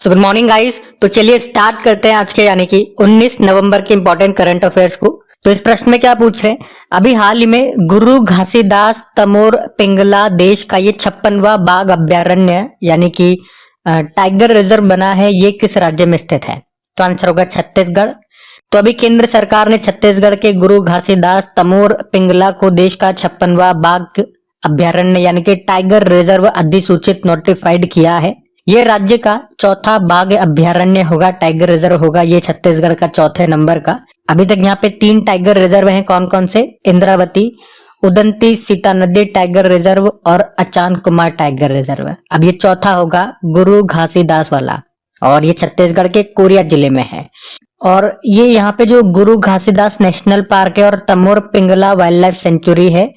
So good morning guys. तो चलिए start करते हैं आज के यानी कि 19 नवंबर के इंपॉर्टेंट करंट अफेयर्स को। तो इस प्रश्न में क्या पूछ रहे हैं, अभी हाल ही में गुरु घासीदास तमोर पिंगला देश का ये 56वां बाघ अभ्यारण्य यानी कि टाइगर रिजर्व बना है, ये किस राज्य में स्थित है? तो आंसर होगा छत्तीसगढ़। तो अभी केंद्र सरकार ने छत्तीसगढ़ के गुरु घासीदास तमोर पिंगला को देश का 56वां बाघ अभ्यारण्य यानी कि टाइगर रिजर्व अधिसूचित नोटिफाइड किया है। ये राज्य का चौथा बाघ अभ्यारण्य होगा, टाइगर रिजर्व होगा ये छत्तीसगढ़ का चौथे नंबर का। अभी तक यहाँ पे 3 टाइगर रिजर्व हैं, कौन कौन से? इंद्रावती, उदंती सीता नदी टाइगर रिजर्व और अचान कुमार टाइगर रिजर्व। अब ये चौथा होगा गुरु घासीदास वाला, और ये छत्तीसगढ़ के कोरिया जिले में है। और ये यहाँ पे जो गुरु घासीदास नेशनल पार्क है और Tamor Pingala wild life sanctuary है,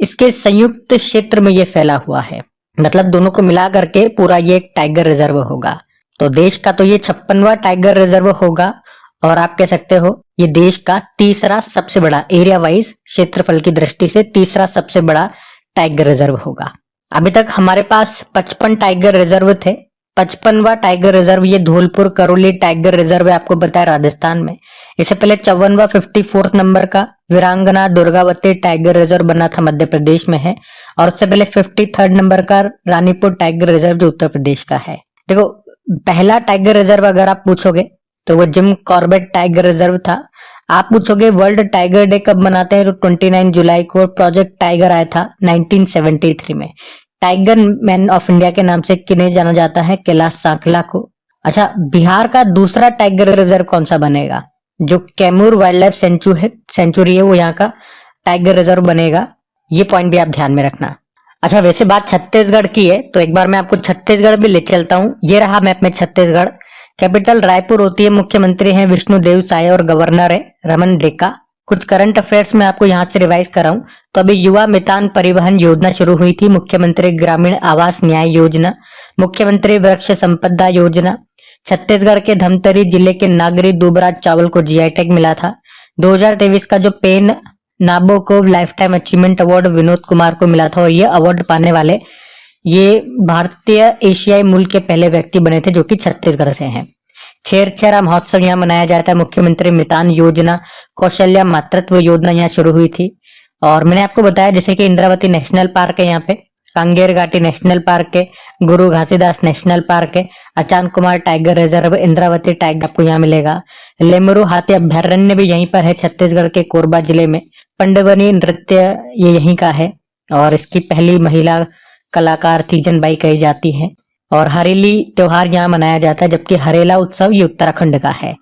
इसके संयुक्त क्षेत्र में ये फैला हुआ है, मतलब दोनों को मिला करके पूरा ये एक टाइगर रिजर्व होगा। तो देश का तो ये 56वां टाइगर रिजर्व होगा, और आप कह सकते हो ये देश का तीसरा सबसे बड़ा, एरिया वाइज क्षेत्रफल की दृष्टि से तीसरा सबसे बड़ा टाइगर रिजर्व होगा। अभी तक हमारे पास 55 टाइगर रिजर्व थे। 55वां टाइगर रिजर्व ये धौलपुर करौली टाइगर रिजर्व है, आपको बताया राजस्थान में। इससे पहले 54वां 54th नंबर का वीरांगना दुर्गावती टाइगर रिजर्व बना था, मध्य प्रदेश में है। और उससे पहले 53rd नंबर का रानीपुर टाइगर रिजर्व जो उत्तर प्रदेश का है। देखो, पहला टाइगर रिजर्व अगर आप पूछोगे तो वो जिम कॉर्बेट टाइगर रिजर्व था। आप पूछोगे वर्ल्ड टाइगर डे कब मनाते हैं, तो 29 जुलाई को प्रोजेक्ट टाइगर आया था 1973 में। टाइगर मैन ऑफ इंडिया के नाम से किन्हें जाना जाता है? कैलाश सांकला को। अच्छा, बिहार का दूसरा टाइगर रिजर्व कौन सा बनेगा? जो कैमूर वाइल्ड लाइफ सेंचुरी है वो यहाँ का टाइगर रिजर्व बनेगा, ये पॉइंट भी आप ध्यान में रखना। अच्छा, वैसे बात छत्तीसगढ़ की है तो एक बार मैं आपको छत्तीसगढ़ भी ले चलता हूँ। ये रहा मैप में छत्तीसगढ़। कैपिटल रायपुर होती है, मुख्यमंत्री हैं विष्णुदेव साय और गवर्नर है रमन डेका। कुछ करंट अफेयर्स में आपको यहाँ से रिवाइज कराऊं तो अभी युवा मितान परिवहन योजना शुरू हुई थी, मुख्यमंत्री ग्रामीण आवास न्याय योजना, मुख्यमंत्री वृक्ष संपदा योजना। छत्तीसगढ़ के धमतरी जिले के नागरी दुबराज चावल को जीआई टैग मिला था। 2023 का जो PEN Nabokov lifetime achievement award Vinod Kumar को मिला था, और ये अवार्ड पाने वाले ये भारतीय एशियाई मूल के पहले व्यक्ति बने थे जो कि छत्तीसगढ़ से हैं। छेरछेरा महोत्सव यहाँ मनाया जाता है, मुख्यमंत्री मितान योजना, कौशल्या मातृत्व योजना यहाँ शुरू हुई थी। और मैंने आपको बताया जैसे कि इंद्रावती नेशनल पार्क है यहाँ पे, कांगेर घाटी नेशनल पार्क है, गुरु घासीदास नेशनल पार्क है, Achanakmar tiger reserve, Indravati tiger आपको यहाँ मिलेगा। लेमरू हाथी अभ्यारण्य भी यहीं पर है छत्तीसगढ़ के कोरबा जिले में। पंडवनी नृत्य ये यहीं का है, और इसकी पहली महिला कलाकार तीजनबाई कही जाती है। और हरेली त्योहार यहाँ मनाया जाता है, जबकि हरेला उत्सव ये उत्तराखंड का है।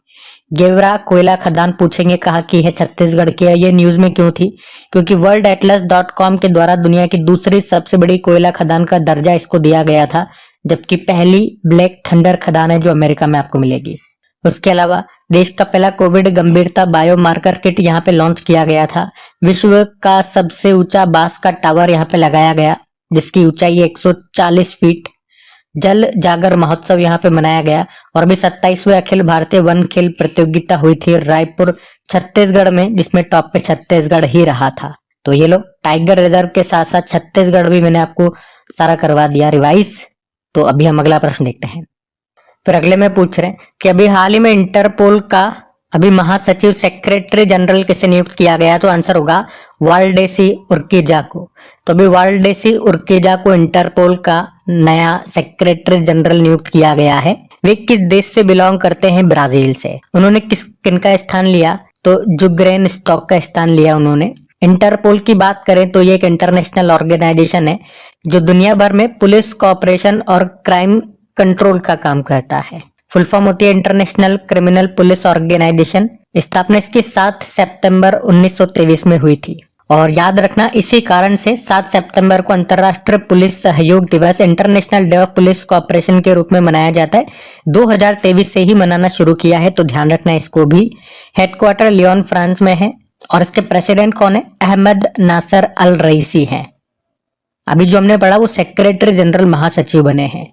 गेवरा कोयला खदान पूछेंगे कहाँ की है, छत्तीसगढ़ की है। ये न्यूज में क्यों थी? क्योंकि worldatlas.com के द्वारा दुनिया की दूसरी सबसे बड़ी कोयला खदान का दर्जा इसको दिया गया था, जबकि पहली ब्लैक थंडर खदान है जो अमेरिका में आपको मिलेगी। उसके अलावा देश का पहला कोविड गंभीरता बायोमार्कर किट यहाँ पे लॉन्च किया गया था। विश्व का सबसे ऊंचा बांस का टावर यहाँ पे लगाया गया, जिसकी ऊंचाई 140 फीट। जल जागर महोत्सव यहाँ पे मनाया गया। और अभी 27वें अखिल भारतीय वन खेल प्रतियोगिता हुई थी रायपुर छत्तीसगढ़ में, जिसमें टॉप पे छत्तीसगढ़ ही रहा था। तो ये लोग टाइगर रिजर्व के साथ साथ छत्तीसगढ़ भी मैंने आपको सारा करवा दिया रिवाइज। तो अभी हम अगला प्रश्न देखते हैं। फिर अगले में पूछ रहे हैं कि अभी हाल ही में इंटरपोल का अभी महासचिव सेक्रेटरी जनरल किसे नियुक्त किया गया? तो आंसर होगा वाल्डेसी उर्किजा को। तो अभी वाल्डेसी उर्किजा को इंटरपोल का नया सेक्रेटरी जनरल नियुक्त किया गया है। वे किस देश से बिलोंग करते हैं? ब्राजील से। उन्होंने किनका स्थान लिया? तो जुग्रेन स्टॉक का स्थान लिया उन्होंने। इंटरपोल की बात करें तो ये एक इंटरनेशनल ऑर्गेनाइजेशन है जो दुनिया भर में पुलिस कोऑपरेशन और क्राइम कंट्रोल का काम करता है। फुल फॉर्म होती है इंटरनेशनल क्रिमिनल पुलिस ऑर्गेनाइजेशन। स्थापना इसकी 7 सितंबर 1923 में हुई थी। और याद रखना, इसी कारण से 7 सितंबर को अंतर्राष्ट्रीय पुलिस सहयोग दिवस, international day of police cooperation के रूप में मनाया जाता है। 2023 से ही मनाना शुरू किया है, तो ध्यान रखना इसको भी। हेडक्वार्टर लियोन फ्रांस में है, और इसके प्रेसिडेंट कौन है? अहमद नासर अल रईसी हैं। अभी जो हमने पढ़ा वो सेक्रेटरी जनरल महासचिव बने हैं।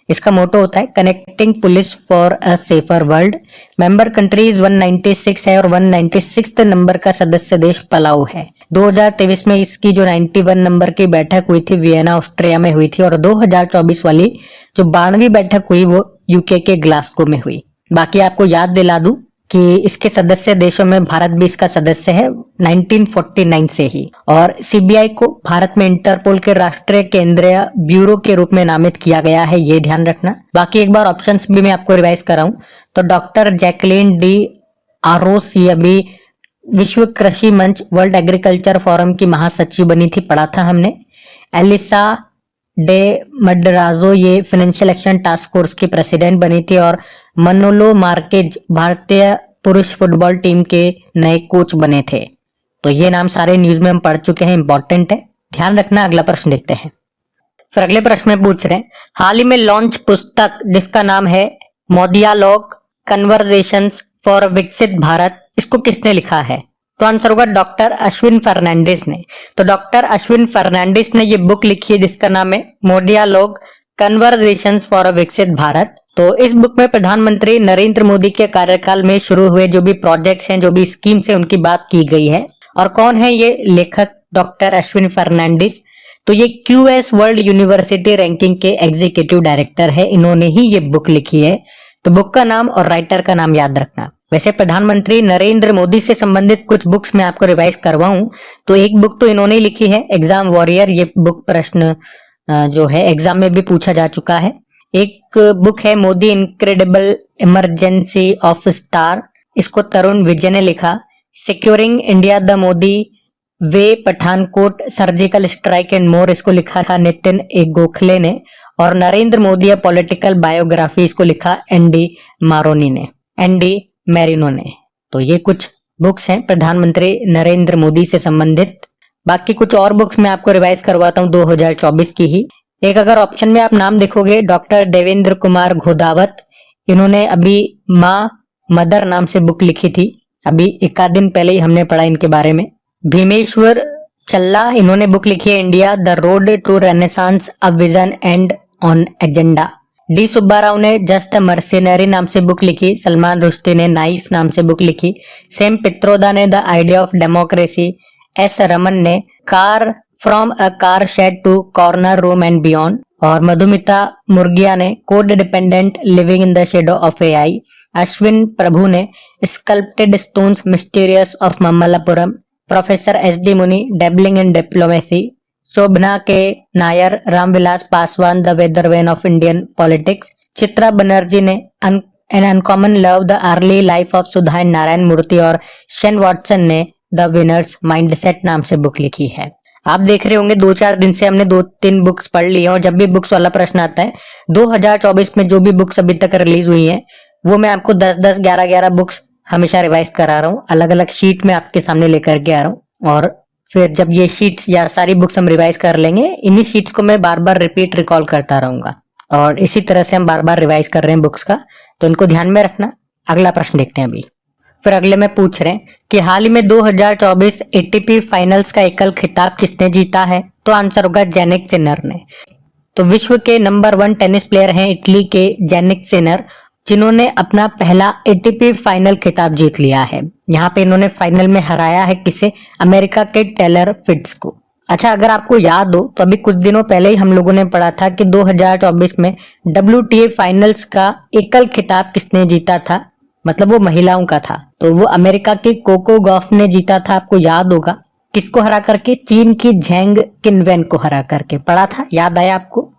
इसका मोटो होता है connecting police for a safer world. Member countries 196 है, और 196 नंबर का सदस्य देश पलाऊ है। 2023 में इसकी जो 91 नंबर की बैठक हुई थी वियना ऑस्ट्रिया में हुई थी, और 2024 वाली जो 92वीं बैठक हुई वो यूके के ग्लासगो में हुई। बाकी आपको याद दिला दूं कि इसके सदस्य देशों में भारत भी इसका सदस्य है 1949 से ही, और सीबीआई को भारत में इंटरपोल के राष्ट्रीय केंद्रीय ब्यूरो के रूप में नामित किया गया है, ये ध्यान रखना। बाकी एक बार ऑप्शंस भी मैं आपको रिवाइज कराऊं तो डॉक्टर जैकलिन डी आरोस ये अभी विश्व कृषि मंच वर्ल्ड एग्रीकल्चर फोरम की महासचिव बनी थी, पढ़ा था हमने। एलिसा डे मड्राजो ये फाइनेंशियल एक्शन टास्क फोर्स की प्रेसिडेंट बनी थी, और मनोलो मार्केज भारतीय पुरुष फुटबॉल टीम के नए कोच बने थे। तो ये नाम सारे न्यूज में हम पढ़ चुके हैं, इंपॉर्टेंट है, ध्यान रखना। अगला प्रश्न देखते हैं। फिर अगले प्रश्न में पूछ रहे हैं, हाल ही में लॉन्च पुस्तक जिसका नाम है मोदियालॉग कन्वर्सेशंस फॉर विकसित भारत, इसको किसने लिखा है? तो आंसर होगा डॉक्टर अश्विन फर्नांडिस ने। तो डॉक्टर अश्विन फर्नांडिस ने ये बुक लिखी है जिसका नाम है मोदियालॉग कन्वर्सेशंस फॉर अ विकसित भारत। तो इस बुक में प्रधानमंत्री नरेंद्र मोदी के कार्यकाल में शुरू हुए जो भी प्रोजेक्ट्स हैं, जो भी स्कीम्स हैं, उनकी बात की गई है। और कौन है ये लेखक? डॉक्टर अश्विन फर्नांडिस। तो ये क्यूएस वर्ल्ड यूनिवर्सिटी रैंकिंग के एग्जीक्यूटिव डायरेक्टर है, इन्होंने ही ये बुक लिखी है। तो बुक का नाम और राइटर का नाम याद रखना। वैसे प्रधानमंत्री नरेंद्र मोदी से संबंधित कुछ बुक्स मैं आपको रिवाइज करवाऊं तो एक बुक तो इन्होंने ही लिखी है, एग्जाम वॉरियर। ये बुक प्रश्न जो है एग्जाम में भी पूछा जा चुका है। एक बुक है Modi incredible emergency of star, इसको तरुण विजय ने लिखा। Securing India the Modi way Pathankot surgical strike and more, इसको लिखा था नितिन गोखले ने। और Narendra Modi a political biography, इसको लिखा एनडी मैरिनो ने। तो ये कुछ बुक्स हैं प्रधानमंत्री नरेंद्र मोदी से संबंधित। बाकी कुछ और बुक्स मैं आपको रिवाइज करवाता हूँ 2024 की ही। एक अगर ऑप्शन में आप नाम देखोगे डॉक्टर देवेंद्र कुमार घोदावत, इन्होंने अभी माँ मदर नाम से बुक लिखी थी, अभी एक आध दिन पहले ही हमने पढ़ा इनके बारे में। भीमेश्वर चल्ला, इन्होंने बुक लिखी है India the road to renaissance a vision and on agenda. D Subba Rao ने जस्ट अ मर्सिनरी नाम से बुक लिखी। सलमान रुश्दी ने नाइफ नाम से बुक लिखी। सेम पित्रोदा ने the idea of democracy. S Raman ने car from a car shed to corner room and beyond. और मधुमिता मुर्गिया ने code dependent living in the shadow of AI. Ashwin Prabhu ने sculpted stones mysterious of Mamallapuram. Professor S D Muni dabbling in diplomacy. Shobhana K Nair Ramvilas Paswan the weather vane of Indian politics. Chitra Banerjee ने an uncommon love the early life of Sudha and Narayan मूर्ति। और Shane Watson ने the winners mindset नाम से book लिखी है। आप देख रहे होंगे 2-4 दिन से हमने 2-3 बुक्स पढ़ ली हैं, और जब भी बुक्स वाला प्रश्न आता है 2024 में जो भी बुक्स अभी तक रिलीज हुई हैं वो मैं आपको 10-10, 11-11 बुक्स हमेशा रिवाइज करा रहा हूँ, अलग अलग शीट में आपके सामने लेकर के आ रहा हूँ। और फिर जब ये शीट्स या सारी बुक्स हम रिवाइज कर लेंगे, इन्हीं शीट्स को मैं बार बार रिपीट रिकॉल करता रहूंगा, और इसी तरह से हम बार बार रिवाइज कर रहे हैं बुक्स का, तो इनको ध्यान में रखना। अगला प्रश्न देखते हैं अभी। फिर अगले में पूछ रहे हैं कि हाल ही में 2024 एटीपी फाइनल्स का एकल खिताब किसने जीता है? तो आंसर होगा जेनिक सिनर ने। तो विश्व के नंबर 1 टेनिस प्लेयर हैं इटली के जेनिक सिनर, जिन्होंने अपना पहला एटीपी फाइनल खिताब जीत लिया है। यहाँ पे इन्होंने फाइनल में हराया है किसे? अमेरिका के टेलर फिट्स को। अच्छा, अगर आपको याद हो तो अभी कुछ दिनों पहले ही हम लोगों ने पढ़ा था कि 2024 में WTA फाइनल्स का एकल खिताब किसने जीता था, मतलब वो महिलाओं का था। तो वो अमेरिका के कोको गॉफ ने जीता था, आपको याद होगा। किसको हरा करके? चीन की झेंग किनवेन को हरा करके, पढ़ा था, याद आया आपको।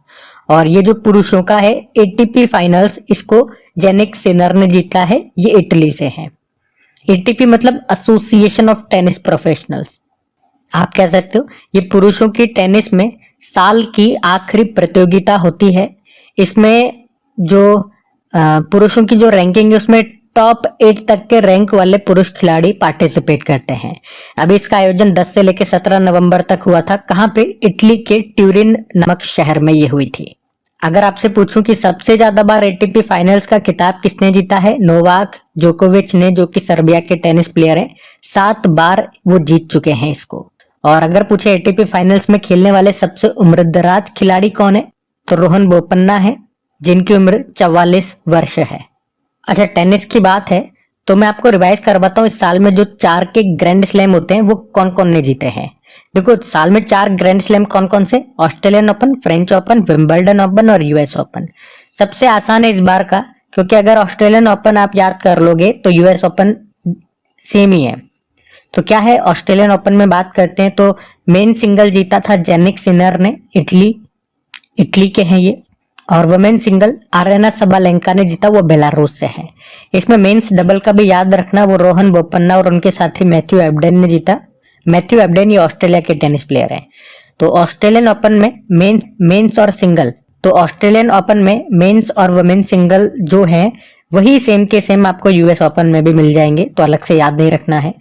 और ये जो पुरुषों का है एटीपी फाइनल्स, इसको जेनिक सिनर ने जीता है, ये इटली से है। एटीपी मतलब एसोसिएशन ऑफ टेनिस प्रोफेशनल्स, आप कह सकते हो। ये पुरुषों की टेनिस में साल की आखिरी प्रतियोगिता होती है। इसमें जो पुरुषों की जो रैंकिंग है उसमें टॉप 8 तक के रैंक वाले पुरुष खिलाड़ी पार्टिसिपेट करते हैं। अभी इसका आयोजन 10 से लेकर 17 नवंबर तक हुआ था। कहाँ पे? इटली के ट्यूरिन नामक शहर में ये हुई थी। अगर आपसे पूछूं कि सबसे ज्यादा बार एटीपी फाइनल्स का खिताब किसने जीता है? नोवाक जोकोविच ने, जो कि सर्बिया के टेनिस प्लेयर हैं। 7 बार वो जीत चुके हैं इसको। और अगर पूछे एटीपी फाइनल्स में खेलने वाले सबसे उम्रदराज खिलाड़ी कौन है, तो रोहन बोपन्ना है, जिनकी उम्र 44 वर्ष है। अच्छा, टेनिस की बात है तो मैं आपको रिवाइज करवाता हूँ, इस साल में जो 4 के ग्रैंड स्लैम होते हैं वो कौन कौन ने जीते हैं। देखो साल में 4 ग्रैंड स्लैम कौन कौन से, Australian open, French open, Wimbledon open और यूएस ओपन। सबसे आसान है इस बार का, क्योंकि अगर ऑस्ट्रेलियन ओपन आप याद कर लोगे तो यूएस ओपन सेम ही है। तो क्या है, ऑस्ट्रेलियन ओपन में बात करते हैं तो मेन सिंगल जीता था जेनिक सिनर ने, इटली के हैं ये। और वुमेन सिंगल आरेना सबालेंका ने जीता, वो बेलारूस से है। इसमें मेंस डबल का भी याद रखना, वो रोहन बोपन्ना और उनके साथी मैथ्यू एबडेन ने जीता। मैथ्यू एबडेन ये ऑस्ट्रेलिया के टेनिस प्लेयर हैं। तो ऑस्ट्रेलियन ओपन में मेंस और सिंगल, तो ऑस्ट्रेलियन ओपन में मेंस और वुमेन सिंगल जो है वही सेम के सेम आपको यूएस ओपन में भी मिल जाएंगे, तो अलग से याद नहीं रखना है।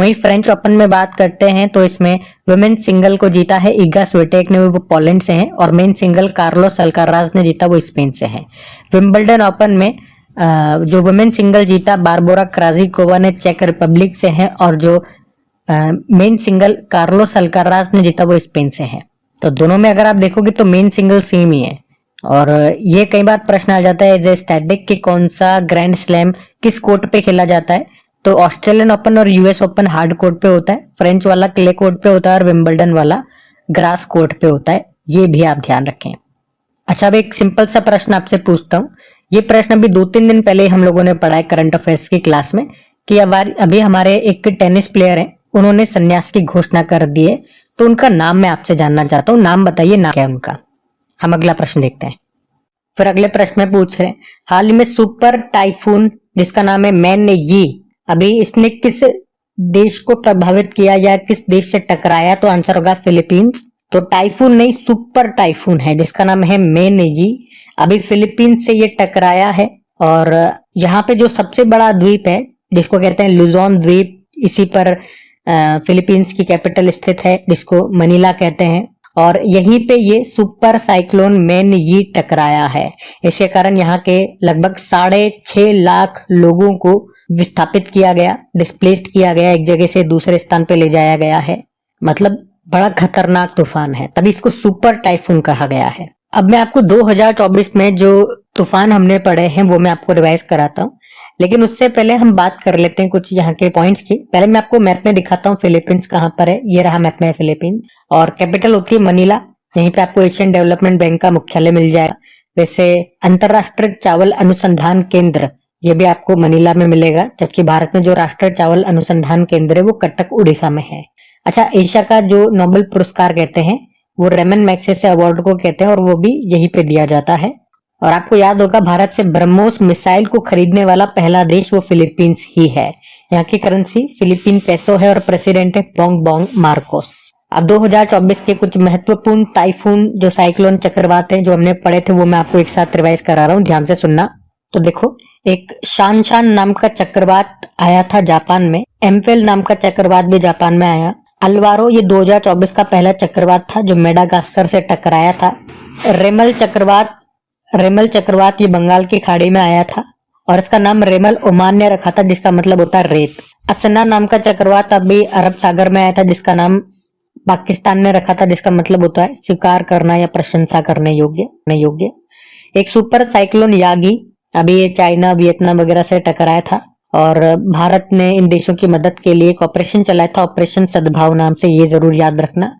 वहीं फ्रेंच ओपन में बात करते हैं तो इसमें वुमेन सिंगल को जीता है इगा स्विटेक ने, वो पोलैंड से हैं। और मेन सिंगल कार्लोस अल्काराज ने जीता, वो स्पेन से है। विंबलडन ओपन में जो वुमेन सिंगल जीता बारबोरा क्राजिकोवा ने चेक रिपब्लिक से है, और जो मेन सिंगल कार्लोस अल्काराज ने जीता वो स्पेन से है। तो दोनों में अगर आप देखोगे तो मेन सिंगल सेम ही है। और ये कई बार प्रश्न आ जाता है एज ए स्टैटिक कि कौन सा ग्रैंड स्लैम किस कोर्ट पे खेला जाता है। तो ऑस्ट्रेलियन ओपन और यूएस ओपन हार्ड कोर्ट पे होता है, फ्रेंच वाला क्ले कोर्ट पे होता है और विंबलडन वाला ग्रास कोर्ट पे होता है, ये भी आप ध्यान रखें। अच्छा, अब एक सिंपल सा प्रश्न आपसे पूछता हूँ। ये प्रश्न अभी 2-3 दिन पहले हम लोगों ने पढ़ा है करंट अफेयर्स की क्लास में कि अभी हमारे एक टेनिस प्लेयर हैं, उन्होंने संन्यास की घोषणा कर दी है। तो उनका नाम मैं आपसे जानना चाहता हूँ, नाम बताइए, नाम क्या है उनका। हम अगला प्रश्न देखते हैं। फिर अगले प्रश्न में पूछ रहे हैं, हाल ही में सुपर टाइफून जिसका नाम है मैनयी, अभी इसने किस देश को प्रभावित किया या किस देश से टकराया? तो आंसर होगा फिलीपींस। तो टाइफून नहीं, सुपर टाइफून है जिसका नाम है मैनयी, अभी फिलीपींस से ये टकराया है। और यहाँ पे जो सबसे बड़ा द्वीप है जिसको कहते हैं लुजोन द्वीप, इसी पर फिलीपींस की कैपिटल स्थित है जिसको मनीला कहते हैं। और यहीं पे ये सुपर साइक्लोन मैनयी टकराया है। इसके कारण यहाँ के लगभग 6.5 लाख लोगों को विस्थापित किया गया, डिस्प्लेस्ड किया गया, एक जगह से दूसरे स्थान पे ले जाया गया है। मतलब बड़ा खतरनाक तूफान है, तभी इसको सुपर टाइफून कहा गया है। अब मैं आपको 2024 में जो तूफान हमने पढ़े हैं वो मैं आपको रिवाइज कराता हूँ, लेकिन उससे पहले हम बात कर लेते हैं कुछ यहाँ के पॉइंट्स की। पहले मैं आपको मैप में दिखाता हूँ फिलीपींस कहाँ पर है। ये रहा मैप में फिलीपींस, और कैपिटल होती है मनीला। यहीं पे आपको एशियन डेवलपमेंट बैंक का मुख्यालय मिल जाएगा। वैसे अंतरराष्ट्रीय चावल अनुसंधान केंद्र ये भी आपको मनीला में मिलेगा, जबकि भारत में जो राष्ट्रीय चावल अनुसंधान केंद्र है वो कटक उड़ीसा में है। अच्छा, एशिया का जो नोबेल पुरस्कार कहते हैं वो रेमन मैग्सेसे अवार्ड को कहते हैं, और वो भी यहीं पे दिया जाता है। और आपको याद होगा भारत से ब्रह्मोस मिसाइल को खरीदने वाला पहला देश वो फिलीपींस ही है। यहाँ की करेंसी फिलीपीन पेसो है और प्रेसिडेंट है पोंग बोंग मार्कोस। अब 2024 के कुछ महत्वपूर्ण टाइफून जो साइक्लोन चक्रवात है जो हमने पढ़े थे वो मैं आपको एक साथ रिवाइज करा रहा हूँ, ध्यान से सुनना। तो देखो, एक शान नाम का चक्रवात आया था जापान में, एम्फेल नाम का चक्रवात भी जापान में आया। अल्वारो ये 2024 का पहला चक्रवात था जो मेडागास्कर से टकराया था। रेमल चक्रवात ये बंगाल की खाड़ी में आया था और इसका नाम रेमल ओमान ने रखा था जिसका मतलब होता है रेत। असना नाम का चक्रवात अभी अरब सागर में आया था जिसका नाम पाकिस्तान ने रखा था जिसका मतलब होता है स्वीकार करना या प्रशंसा करने योग्य। एक सुपर साइक्लोन यागी अभी ये चाइना वियतनाम वगैरह से टकराया था और भारत ने इन देशों की मदद के लिए एक ऑपरेशन चलाया था, ऑपरेशन सद्भाव नाम से, ये जरूर याद रखना।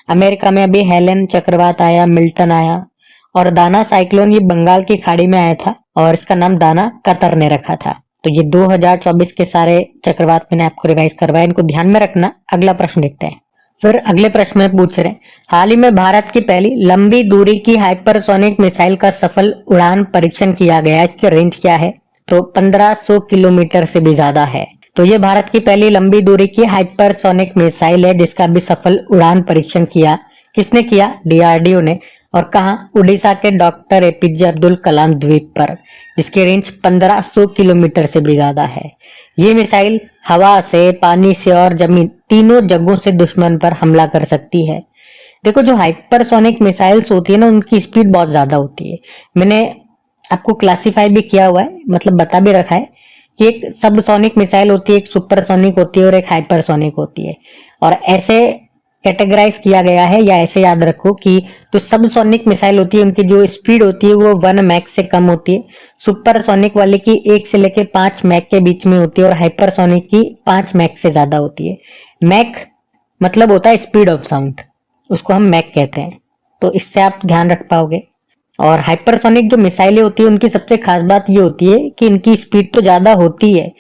अमेरिका में अभी हेलेन चक्रवात आया, मिल्टन आया। और दाना साइक्लोन ये बंगाल की खाड़ी में आया था और इसका नाम दाना कतर ने रखा था। तो ये 2024 के सारे चक्रवात मैंने आपको रिवाइज करवाया, इनको ध्यान में रखना। अगला प्रश्न देखते हैं। फिर अगले प्रश्न में पूछ रहे हैं, हाल ही में भारत की पहली लंबी दूरी की हाइपरसोनिक मिसाइल का सफल उड़ान परीक्षण किया गया। इसकी रेंज क्या है? तो 1500 किलोमीटर से भी ज्यादा है। तो ये भारत की पहली लंबी दूरी की हाइपरसोनिक मिसाइल है जिसका भी सफल उड़ान परीक्षण किया। किसने किया? डीआरडीओ ने। और कहा? उड़ीसा के डॉक्टर एपीजे अब्दुल कलाम द्वीप पर, जिसकी रेंज 1500 किलोमीटर से भी ज्यादा है। ये मिसाइल हवा से, पानी से और जमीन तीनों जगहों से दुश्मन पर हमला कर सकती है। देखो, जो हाइपरसोनिक मिसाइल्स होती है ना, उनकी स्पीड बहुत ज्यादा होती है। मैंने आपको क्लासिफाई भी किया हुआ है, मतलब बता भी रखा है कि एक सबसोनिक मिसाइल होती है, एक सुपरसोनिक होती है और एक हाइपरसोनिक होती है। और ऐसे कैटेगराइज किया गया है, या ऐसे याद रखो कि जो सबसोनिक मिसाइल होती है उनकी जो स्पीड होती है वो 1 मैक से कम होती है, सुपरसोनिक वाले की 1 से लेके 5 मैक के बीच में होती है, और हाइपरसोनिक की 5 मैक से ज्यादा होती है। मैक मतलब होता है स्पीड ऑफ साउंड, उसको हम मैक कहते हैं, तो इससे आप ध्यान रख पाओगे। और हाइपरसोनिक जो मिसाइलें होती है उनकी सबसे खास बात ये होती है कि इनकी स्पीड तो ज्यादा होती है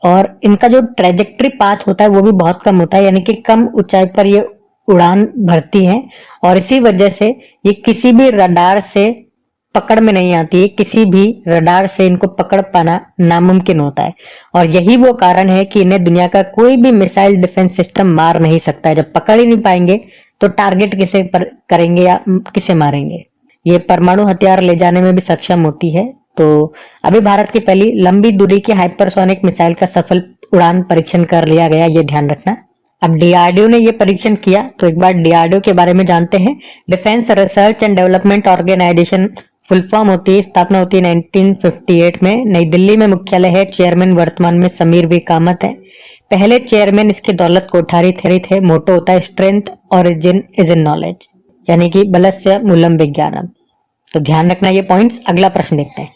और इनका जो ट्रेजेक्ट्री पाथ होता है वो भी बहुत कम होता है, यानी कि कम ऊंचाई पर ये उड़ान भरती हैं, और इसी वजह से ये किसी भी रडार से पकड़ में नहीं आती है, किसी भी रडार से इनको पकड़ पाना नामुमकिन होता है। और यही वो कारण है कि इन्हें दुनिया का कोई भी मिसाइल डिफेंस सिस्टम मार नहीं सकता है। जब पकड़ ही नहीं पाएंगे तो टारगेट किसे पर करेंगे या किसे मारेंगे। ये परमाणु हथियार ले जाने में भी सक्षम होती है। तो अभी भारत की पहली लंबी दूरी की हाइपरसोनिक मिसाइल का सफल उड़ान परीक्षण कर लिया गया, ये ध्यान रखना। अब डीआरडीओ ने ये परीक्षण किया, तो एक बार डीआरडीओ के बारे में जानते हैं। Defence Research and Development Organisation full form होती है, स्थापना होती है 1958 में, नई दिल्ली में मुख्यालय है। चेयरमैन वर्तमान में समीर वी कामत है। पहले चेयरमैन इसके दौलत कोठारी थे। मोटो होता है strength origin is in knowledge, यानी कि बलस्य मूलम विज्ञानम। तो ध्यान रखना ये पॉइंट्स। अगला प्रश्न देखते हैं।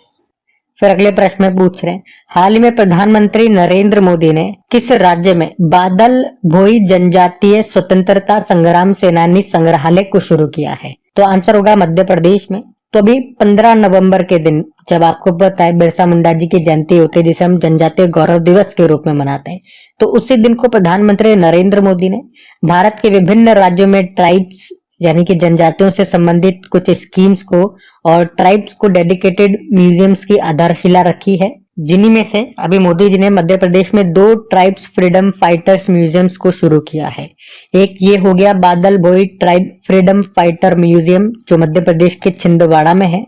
फिर अगले प्रश्न में पूछ रहे हैं, हाल ही में प्रधानमंत्री नरेंद्र मोदी ने किस राज्य में बादल भोई जनजातीय स्वतंत्रता संग्राम सेनानी संग्रहालय को शुरू किया है? तो आंसर होगा मध्य प्रदेश में। तो अभी 15 नवंबर के दिन, जब आपको पता है बिरसा मुंडा जी की जयंती होती है जिसे हम जनजातीय गौरव दिवस के रूप में मनाते हैं, तो उसी दिन को प्रधानमंत्री नरेंद्र मोदी ने भारत के विभिन्न राज्यों में ट्राइब्स यानी कि जनजातियों से संबंधित कुछ स्कीम्स को और ट्राइब्स को डेडिकेटेड म्यूजियम्स की आधारशिला रखी है, जिन्हीं में से अभी मोदी जी ने मध्य प्रदेश में 2 ट्राइब्स फ्रीडम फाइटर्स म्यूजियम्स को शुरू किया है। एक ये हो गया बादल भोई ट्राइब फ्रीडम फाइटर म्यूजियम जो मध्य प्रदेश के छिंदवाड़ा में है,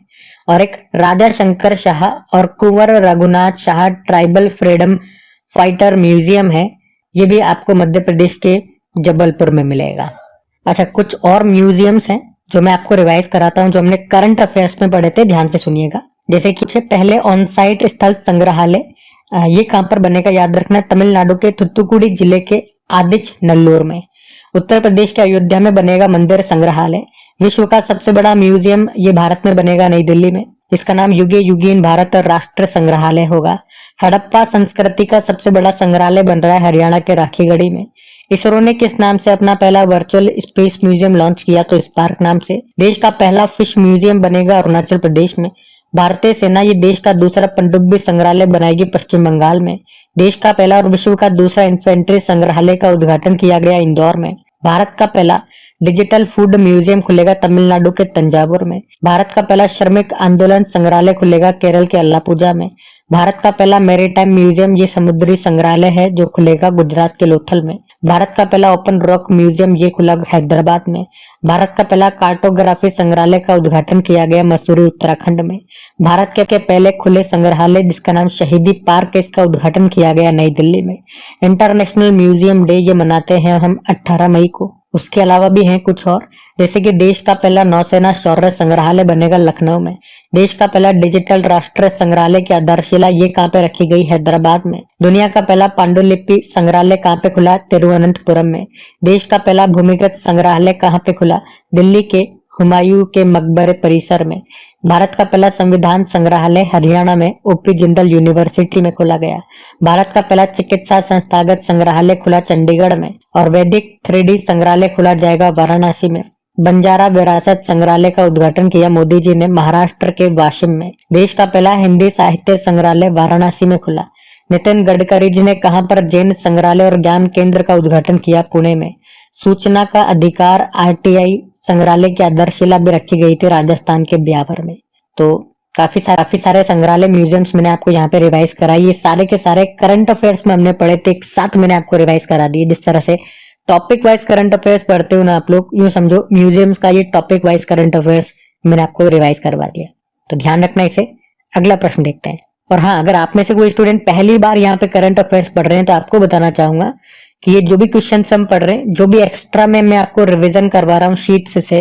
और एक राजा शंकर शाह और Kunwar Raghunath Shah tribal freedom fighter museum है, ये भी आपको मध्य प्रदेश के जबलपुर में मिलेगा। अच्छा, कुछ और म्यूजियम्स हैं जो मैं आपको रिवाइज कराता हूं, जो हमने करंट अफेयर्स में पढ़े थे, ध्यान से सुनिएगा। जैसे कि पहले ऑन साइट स्थल संग्रहालय, ये कहां पर बनेगा याद रखना, तमिलनाडु के थुथुकुडी जिले के आदिच नल्लोर में। उत्तर प्रदेश के अयोध्या में बनेगा मंदिर संग्रहालय। विश्व का सबसे बड़ा म्यूजियम ये भारत में बनेगा नई दिल्ली में, इसका नाम युगे युगीन भारत राष्ट्र संग्रहालय होगा। हड़प्पा संस्कृति का सबसे बड़ा संग्रहालय बन रहा है हरियाणा के राखीगढ़ी में। इसरो ने किस नाम से अपना पहला वर्चुअल स्पेस म्यूजियम लॉन्च किया? तो स्पार्क नाम से। देश का पहला फिश म्यूजियम बनेगा अरुणाचल प्रदेश में। भारतीय सेना ये देश का दूसरा पनडुब्बी संग्रहालय बनाएगी पश्चिम बंगाल में। देश का पहला और विश्व का दूसरा इन्फेंट्री संग्रहालय का उद्घाटन किया गया इंदौर में। भारत का पहला डिजिटल फूड म्यूजियम खुलेगा तमिलनाडु के तंजावुर में। भारत का पहला श्रमिक आंदोलन संग्रहालय खुलेगा केरल के अल्लापुजा में। भारत का पहला मैरीटाइम म्यूजियम ये समुद्री संग्रहालय है जो खुलेगा गुजरात के लोथल में। भारत का पहला ओपन रॉक म्यूजियम ये खुला हैदराबाद में। भारत का पहला कार्टोग्राफी संग्रहालय का उद्घाटन किया गया मसूरी उत्तराखंड में। भारत के पहले खुले संग्रहालय जिसका नाम शहीदी पार्क है, इसका उद्घाटन किया गया नई दिल्ली में। इंटरनेशनल म्यूजियम डे ये मनाते हैं हम 18 मई को। उसके अलावा भी हैं कुछ और, जैसे कि देश का पहला नौसेना शौर्य संग्रहालय बनेगा लखनऊ में। देश का पहला डिजिटल राष्ट्र संग्रहालय की आधारशिला ये कहाँ पे रखी गई? हैदराबाद में। दुनिया का पहला पांडुलिपि संग्रहालय कहाँ पे खुला? तिरुवनंतपुरम में। देश का पहला भूमिगत संग्रहालय कहाँ पे खुला? दिल्ली के हुमायूं के मकबरे परिसर में। भारत का पहला संविधान संग्रहालय हरियाणा में ओपी जिंदल यूनिवर्सिटी में खोला गया। भारत का पहला चिकित्सा संस्थागत संग्रहालय खुला चंडीगढ़ में, और वैदिक 3D संग्रहालय खुला जाएगा वाराणसी में। बंजारा विरासत संग्रहालय का उद्घाटन किया मोदी जी ने महाराष्ट्र के वाशिम में। देश का पहला हिंदी साहित्य संग्रहालय वाराणसी में खुला। नितिन गडकरी जी ने कहां पर जैन संग्रहालय और ज्ञान केंद्र का उद्घाटन किया? पुणे में। सूचना का अधिकार RTI संग्रहालय की आधारशिला भी रखी गई थी राजस्थान के ब्यावर में। तो काफी सारे संग्रहालय म्यूजियम्स मैंने आपको यहाँ पे रिवाइज कराई। ये सारे के सारे करंट अफेयर्स में हमने पढ़े थे, एक साथ मैंने आपको रिवाइज करा दिए। जिस तरह से टॉपिक वाइज करंट अफेयर्स पढ़ते हो ना आप लोग, यूं समझो म्यूजियम्स का ये टॉपिक वाइज करंट अफेयर्स मैंने आपको रिवाइज करवा दिया। तो ध्यान रखना इसे। अगला प्रश्न देखते हैं। और हाँ, अगर आप में से कोई स्टूडेंट पहली बार यहाँ पे करंट अफेयर्स पढ़ रहे हैं तो आपको बताना चाहूंगा कि ये जो भी क्वेश्चन हम पढ़ रहे हैं, जो भी एक्स्ट्रा में मैं आपको रिवीजन करवा रहा हूँ शीट्स से,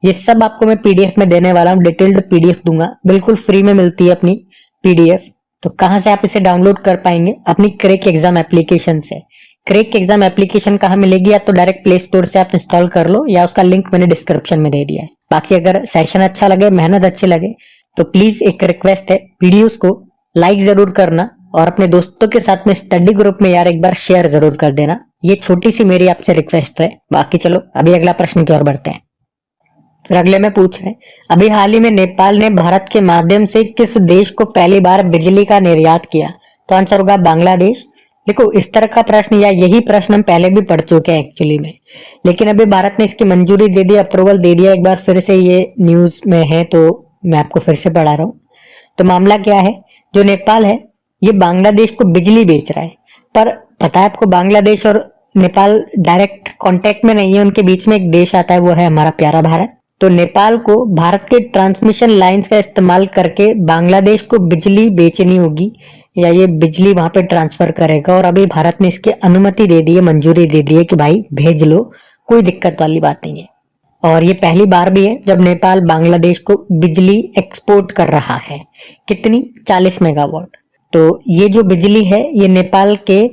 ये सब आपको मैं PDF में देने वाला हूँ। डिटेल्ड PDF दूंगा, बिल्कुल फ्री में मिलती है अपनी PDF। तो कहाँ से आप इसे डाउनलोड कर पाएंगे? अपनी क्रैक एग्जाम एप्लीकेशन से। क्रेक एग्जाम एप्लीकेशन कहाँ मिलेगी, या तो डायरेक्ट प्ले स्टोर से आप इंस्टॉल कर लो, या उसका लिंक मैंने डिस्क्रिप्शन में दे दिया है। बाकी अगर सेशन अच्छा लगे, मेहनत अच्छी लगे, तो प्लीज एक रिक्वेस्ट है, वीडियोस को लाइक जरूर करना और अपने दोस्तों के साथ में स्टडी ग्रुप में यार एक बार शेयर जरूर कर देना। ये छोटी सी मेरी आपसे रिक्वेस्ट है। बाकी चलो अभी अगला प्रश्न की ओर बढ़ते हैं। फिर अगले में पूछ रहे हैं, अभी हाल ही में नेपाल ने भारत के माध्यम से किस देश को पहली बार बिजली का निर्यात किया? तो आंसर होगा बांग्लादेश। देखो, इस तरह का प्रश्न या यही प्रश्न हम पहले भी पढ़ चुके हैं एक्चुअली में, लेकिन अभी भारत ने इसकी मंजूरी दे दी, अप्रूवल दे दिया। एक बार फिर से ये न्यूज में है तो मैं आपको फिर से पढ़ा रहा हूँ। तो मामला क्या है, जो नेपाल है ये बांग्लादेश को बिजली बेच रहा है, पर पता है आपको बांग्लादेश और नेपाल डायरेक्ट कांटेक्ट में नहीं है, उनके बीच में एक देश आता है, वो है हमारा प्यारा भारत। तो नेपाल को भारत के ट्रांसमिशन लाइंस का इस्तेमाल करके बांग्लादेश को बिजली बेचनी होगी, या ये बिजली वहां पे ट्रांसफर करेगा। और अभी भारत ने इसकी अनुमति दे दी है, मंजूरी दे दी है कि भाई भेज लो, कोई दिक्कत वाली बात नहीं है। और ये पहली बार भी है जब नेपाल बांग्लादेश को बिजली एक्सपोर्ट कर रहा है। कितनी? 40 मेगावाट। तो ये जो बिजली है ये नेपाल के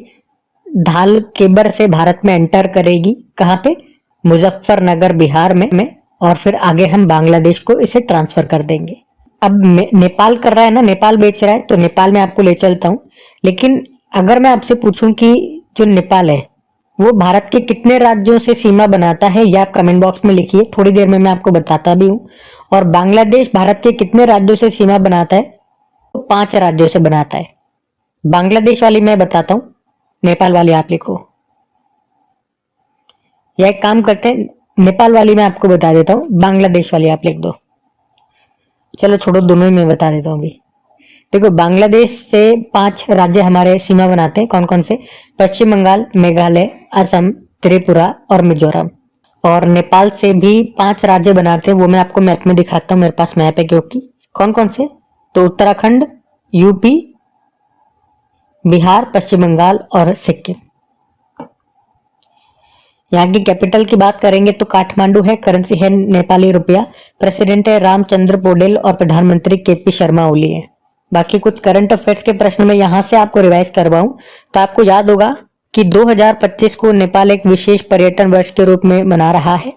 धाल केबर से भारत में एंटर करेगी। कहाँ पे? मुजफ्फरनगर बिहार में। और फिर आगे हम बांग्लादेश को इसे ट्रांसफर कर देंगे। अब नेपाल कर रहा है ना, नेपाल बेच रहा है, तो नेपाल में आपको ले चलता हूँ। लेकिन अगर मैं आपसे पूछूं कि जो नेपाल है वो भारत के कितने राज्यों से सीमा बनाता है, यह आप कमेंट बॉक्स में लिखिए, थोड़ी देर में मैं आपको बताता भी हूँ। और बांग्लादेश भारत के कितने राज्यों से सीमा बनाता है? तो 5 राज्यों से बनाता है। बांग्लादेश वाली मैं बताता हूँ, नेपाल वाली आप लिखो। या एक काम करते हैं, नेपाल वाली मैं आपको बता देता हूँ, बांग्लादेश वाली आप लिख दो। चलो छोड़ो, दोनों ही मैं बता देता हूँ अभी। देखो, बांग्लादेश से 5 राज्य हमारे सीमा बनाते हैं। कौन कौन से? पश्चिम बंगाल, मेघालय, असम, त्रिपुरा और मिजोरम। और नेपाल से भी 5 राज्य बनाते हैं, वो मैं आपको मैप में दिखाता हूँ, मेरे पास मैप है क्योंकि। कौन कौन से? तो उत्तराखंड, यूपी, बिहार, पश्चिम बंगाल और सिक्किम। यहाँ की कैपिटल की बात करेंगे तो काठमांडू है, करेंसी है नेपाली रुपया, प्रेसिडेंट है रामचंद्र पौडेल और प्रधानमंत्री केपी शर्मा ओली है। बाकी कुछ करंट अफेयर्स के प्रश्न में यहाँ से आपको रिवाइज करवाऊं तो आपको याद होगा कि 2025 को नेपाल एक विशेष पर्यटन वर्ष के रूप में मना रहा है।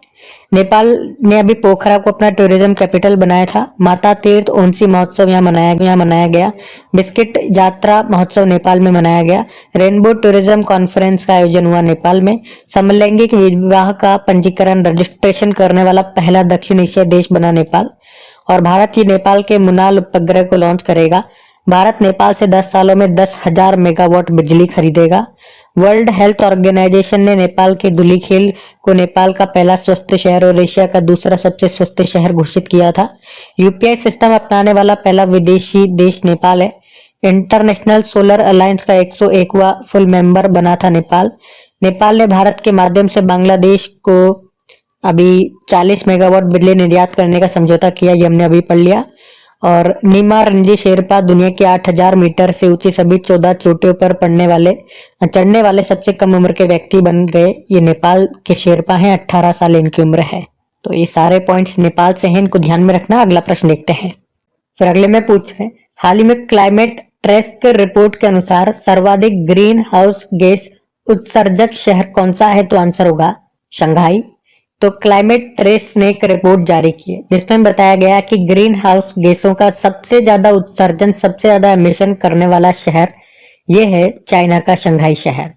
नेपाल ने अभी पोखरा को अपना टूरिज्म कैपिटल बनाया था। माता तीर्थ ओंसी महोत्सव यहाँ मनाया गया। बिस्किट यात्रा महोत्सव नेपाल में मनाया गया। रेनबो टूरिज्म कॉन्फ्रेंस का आयोजन हुआ नेपाल में। समलैंगिक विवाह का पंजीकरण रजिस्ट्रेशन करने वाला पहला दक्षिण एशिया देश बना नेपाल। और भारत ही नेपाल के मुनाल उपग्रह को लॉन्च करेगा। भारत नेपाल से 10 सालों में 10,000 मेगावाट बिजली खरीदेगा। वर्ल्ड हेल्थ ऑर्गेनाइजेशन ने नेपाल के धुलीखेल को नेपाल का पहला स्वस्थ शहर और एशिया का दूसरा सबसे स्वस्थ शहर घोषित किया था। यूपीआई सिस्टम अपनाने वाला पहला विदेशी देश नेपाल है। इंटरनेशनल सोलर अलायंस का 101वां फुल मेंबर बना था नेपाल। नेपाल ने भारत के माध्यम से बांग्लादेश को अभी 40 मेगावाट बिजली निर्यात करने का समझौता किया, ये हमने अभी पढ़ लिया। और नीमा रंजी शेरपा दुनिया के 8,000 मीटर से ऊंची सभी 14 चोटियों पर चढ़ने वाले सबसे कम उम्र के व्यक्ति बन गए। ये नेपाल के शेरपा हैं, 18 साल इनकी उम्र है। तो ये सारे पॉइंट्स नेपाल से हैं, इनको ध्यान में रखना। अगला प्रश्न देखते हैं। फिर अगले में पूछ रहे हैं, हाल ही में क्लाइमेट ट्रेस्क रिपोर्ट के अनुसार सर्वाधिक ग्रीन हाउस गैस उत्सर्जक शहर कौन सा है? तो आंसर होगा शंघाई। तो क्लाइमेट ट्रेस ने एक रिपोर्ट जारी की है जिसमें बताया गया कि ग्रीन हाउस गैसों का सबसे ज्यादा उत्सर्जन, सबसे ज्यादा एमिशन करने वाला शहर ये है चाइना का शंघाई शहर।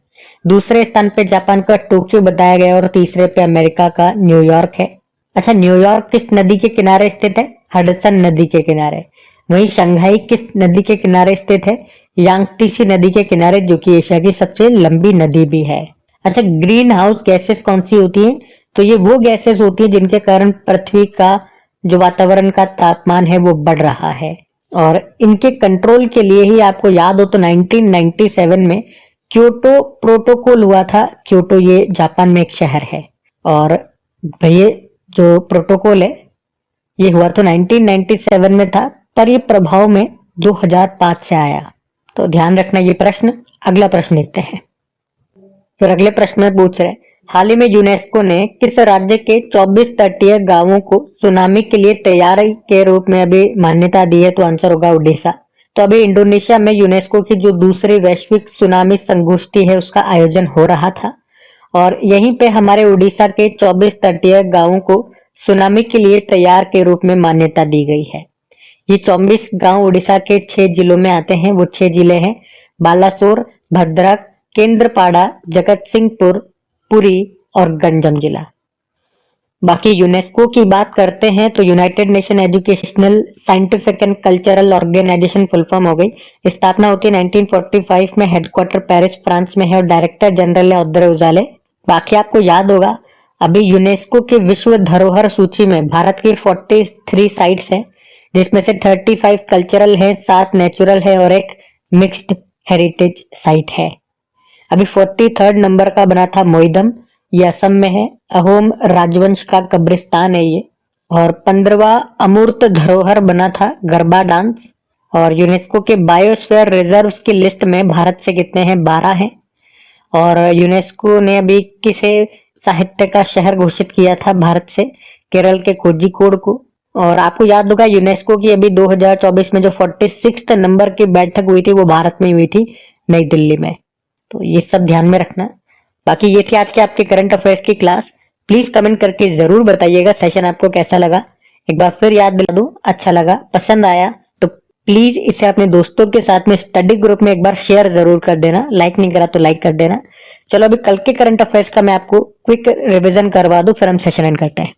दूसरे स्थान पे जापान का टोक्यो बताया गया और तीसरे पे अमेरिका का न्यूयॉर्क है। अच्छा, न्यूयॉर्क किस नदी के किनारे स्थित है? हडसन नदी के किनारे। वहीं शंघाई किस नदी के किनारे स्थित है? यांगतीसी नदी के किनारे, जो कि एशिया की सबसे लंबी नदी भी है। अच्छा, ग्रीन हाउस गैसेस कौन सी होती हैं? तो ये वो गैसेस होती हैं जिनके कारण पृथ्वी का जो वातावरण का तापमान है वो बढ़ रहा है। और इनके कंट्रोल के लिए ही आपको याद हो तो 1997 में क्योटो प्रोटोकॉल हुआ था। क्योटो ये जापान में एक शहर है। और भैया जो प्रोटोकॉल है ये हुआ तो 1997 में था, पर ये प्रभाव में 2005 से आया। तो ध्यान रखना ये प्रश्न। अगला प्रश्न देखते हैं। फिर अगले प्रश्न में पूछ रहे, हाल ही में यूनेस्को ने किस राज्य के 24 तटीय गांवों को सुनामी के लिए तैयारी के रूप में अभी मान्यता दी है? तो आंसर होगा उड़ीसा। तो अभी इंडोनेशिया में यूनेस्को की जो दूसरी वैश्विक सुनामी संगोष्ठी है उसका आयोजन हो रहा था और यहीं पे हमारे उड़ीसा के 24 तटीय गांवों को सुनामी के लिए तैयार के रूप में मान्यता दी गई है। ये 24 गांव उड़ीसा के 6 जिलों में आते हैं। वो 6 जिले हैं बालासोर, भद्रक, केंद्रपाड़ा, जगत सिंहपुर, पुरी और गंजम जिला। बाकी यूनेस्को की बात करते हैं तो united nation educational scientific and cultural organisation full form हो गई। स्थापना होती है 1945 में, हेडक्वार्टर पेरिस फ्रांस में है और डायरेक्टर जनरल है औद्रे उजाले। बाकी आपको याद होगा अभी यूनेस्को के विश्व धरोहर सूची में भारत की 43 साइट्स है, जिसमें से 35 कल्चरल है, 7 नेचुरल है और एक मिक्स्ड हेरिटेज साइट है। अभी 43rd नंबर का बना था मोइदम, ये असम में है। अहोम राजवंश का कब्रिस्तान है ये। और 15वां अमूर्त धरोहर बना था गरबा डांस। और यूनेस्को के बायोस्फीयर रिजर्व्स की लिस्ट में भारत से कितने हैं? 12 हैं। और यूनेस्को ने अभी किसे साहित्य का शहर घोषित किया था भारत से? केरल के कोझिकोड को। और आपको याद होगा यूनेस्को की अभी 2024 में जो 46 नंबर की बैठक हुई थी वो भारत में हुई थी, नई दिल्ली में। तो ये सब ध्यान में रखना। बाकी ये थी आज के आपके करंट अफेयर्स की क्लास। प्लीज कमेंट करके जरूर बताइएगा सेशन आपको कैसा लगा। एक बार फिर याद दिला दूं, अच्छा लगा, पसंद आया तो प्लीज इसे अपने दोस्तों के साथ में स्टडी ग्रुप में एक बार शेयर जरूर कर देना। लाइक नहीं करा तो लाइक कर देना। चलो अभी कल के करंट अफेयर्स का मैं आपको क्विक रिविजन करवा दूं, फिर हम सेशन एंड करते हैं।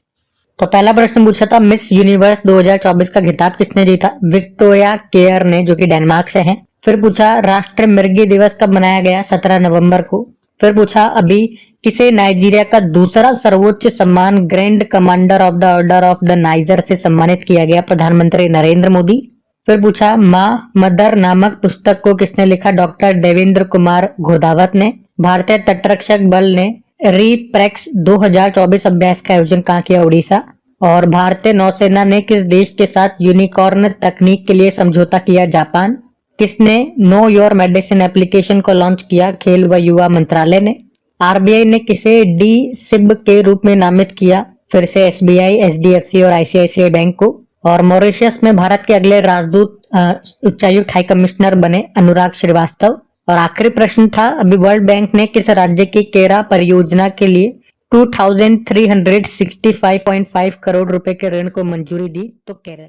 तो पहला प्रश्न पूछा था मिस यूनिवर्स 2024 का खिताब किसने जीता? विक्टोरिया केयर ने, जो कि डेनमार्क से है। फिर पूछा राष्ट्रीय मृगी दिवस कब मनाया गया? 17 नवंबर को। फिर पूछा अभी किसे नाइजीरिया का दूसरा सर्वोच्च सम्मान grand commander of the order of the niger से सम्मानित किया गया? प्रधानमंत्री नरेंद्र मोदी। फिर पूछा माँ मदर नामक पुस्तक को किसने लिखा? डॉक्टर देवेंद्र कुमार घोदावत ने। भारतीय तटरक्षक बल ने रीप्रेक्स 2024 अभ्यास का आयोजन कहाँ किया? उड़ीसा। और भारतीय नौसेना ने किस देश के साथ यूनिकॉर्न तकनीक के लिए समझौता किया? जापान। किसने नो योर मेडिसिन एप्लीकेशन को लॉन्च किया? खेल व युवा मंत्रालय ने। आरबीआई ने किसे डी सिब के रूप में नामित किया? फिर से एसबीआई, एचडीएफसी और आईसीआईसीआई बैंक को। और मॉरिशस में भारत के अगले राजदूत उच्चायुक्त हाई कमिश्नर बने अनुराग श्रीवास्तव। और आखिरी प्रश्न था अभी वर्ल्ड बैंक ने किस राज्य की केरा परियोजना के लिए 2365.5 करोड़ रुपए के ऋण को मंजूरी दी? तो केरल।